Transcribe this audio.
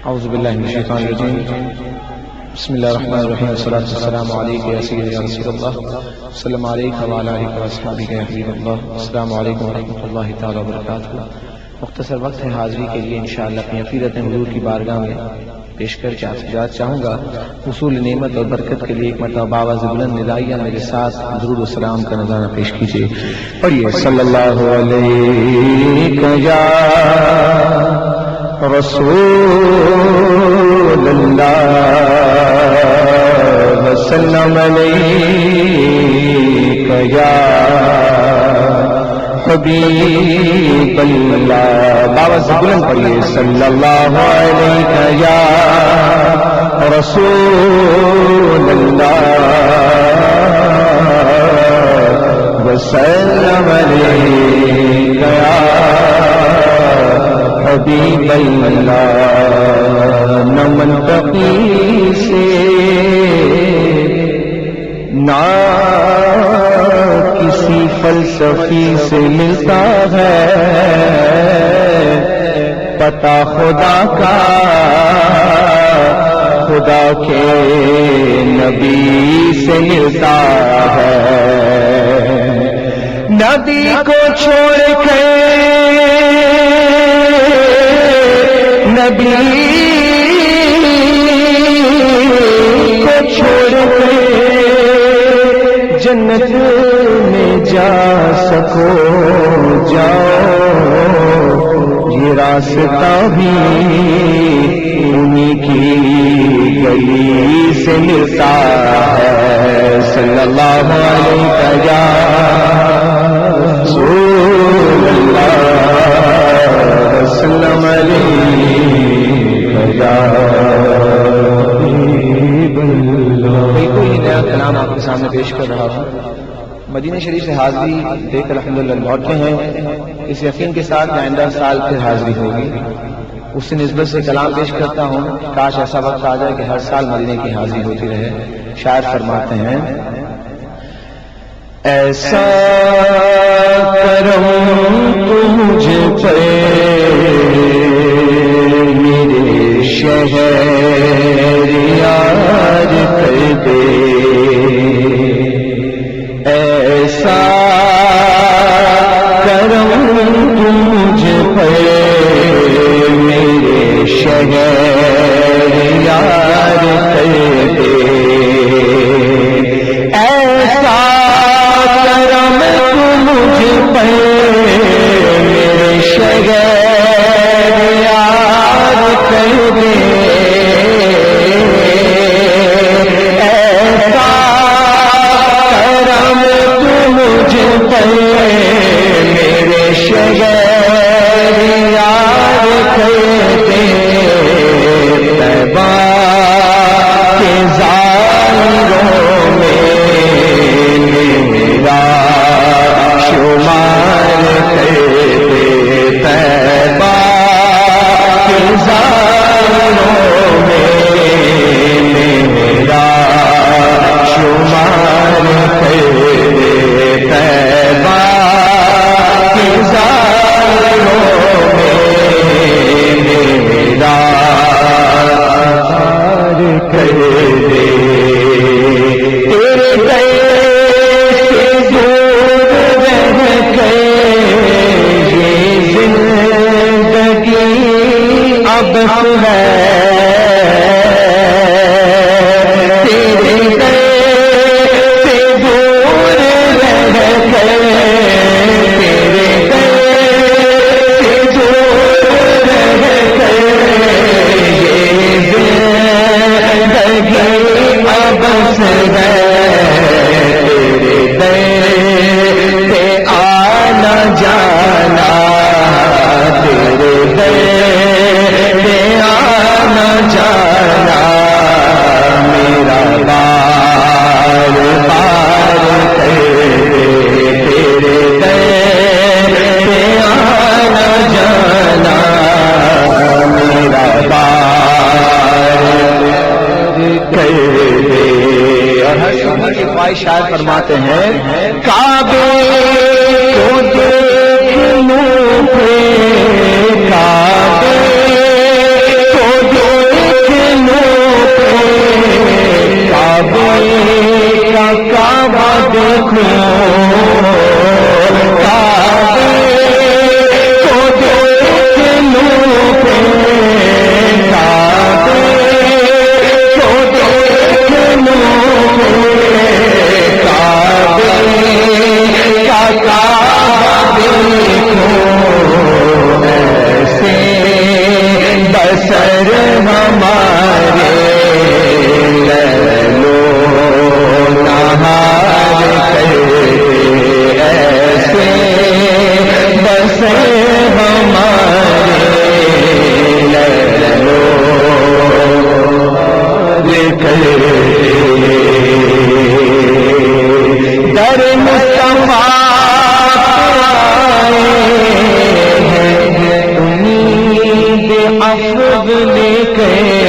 اعوذ باللہ من الشیطان الرجیم بسم اللہ الرحمن الرحیم والصلاة والسلام علیکم یا سیدی یا رسول اللہ السلام علیکم وعلی آلہ واصحابہ یا حبیب اللہ السلام علیکم ورحمۃ اللہ تعالی وبرکاتہ۔ مختصر وقت ہے حاضری کے لیے انشاءاللہ اپنی عقیدت حضور کی بارگاہ میں پیش کر چاہوں گا۔ حصول نعمت اور برکت کے لیے ایک مرتبہ بآواز بلند ندائیہ میرے ساتھ درود و سلام کا نذرانہ پیش کیجیے۔ پڑھیے صلی اللہ علیہ یا رسول اللہ وسلم علیک یا حبیب اللہ۔ باواز بلند پڑھیے صلی اللہ علیہ یا رسول اللہ وسلم علیک یا حبیب اللہ۔ نہ منطقی سے نہ کسی فلسفی سے ملتا ہے پتہ خدا کا، خدا کے نبی سے ملتا ہے۔ نبی کو چھوڑ کے نبی کو چھوڑ کے جنت میں جا سکو جاؤ، یہ راستہ بھی انہی کی گلی سے ملتا ہے۔ صلی اللہ علیہ یا رسول اللہ وسلم علیہ یا حبیب اللہ۔ کوئی نیا کلام آپ کے سامنے پیش کر رہا ہوں۔ مدینہ شریف سے حاضری دے کر الحمدللہ لوٹے ہیں، اس یقین کے ساتھ آئندہ سال پھر حاضری ہوگی، اس سے نسبت سے کلام پیش کرتا ہوں۔ کاش ایسا وقت آ جائے کہ ہر سال مدینہ کی حاضری ہوتی رہے۔ شاعر فرماتے ہیں ایسا کرم تو مجھ پہ میرے شہر یار کر دے، ایسا کرم تو مجھ پہ میرے شہر یار کر دے، ایسا کرم تو مجھ پہ میرے شہر یار کر دے، ایسا کرم تو مجھ پہ میرے شہر یار کر دے، طیبہ کے ظاہروں میں میرا شمار کر دے، طیبہ کے ظاہروں میں میرا شمار کر دے، طیبہ کے ظاہروں میں میرا شمار کر دے۔ تیرے گئے سے دور رہ کے یہ زندگی اب ہے، تیرے گئے سے دور رہ کے، تیرے گئے سے دور رہ کے یہ زندگی اب ہے، تیرے در پہ آنا جانا، تیرے در پہ آنا جانا میرا بار بار کر دے، تیرے در پہ آنا جانا میرا بار کر دے۔ اور ہر شعبہ کی خواہش شاعر فرماتے ہیں کعبے کو دیکھ لوں پھر، کعبے کو دیکھ گئے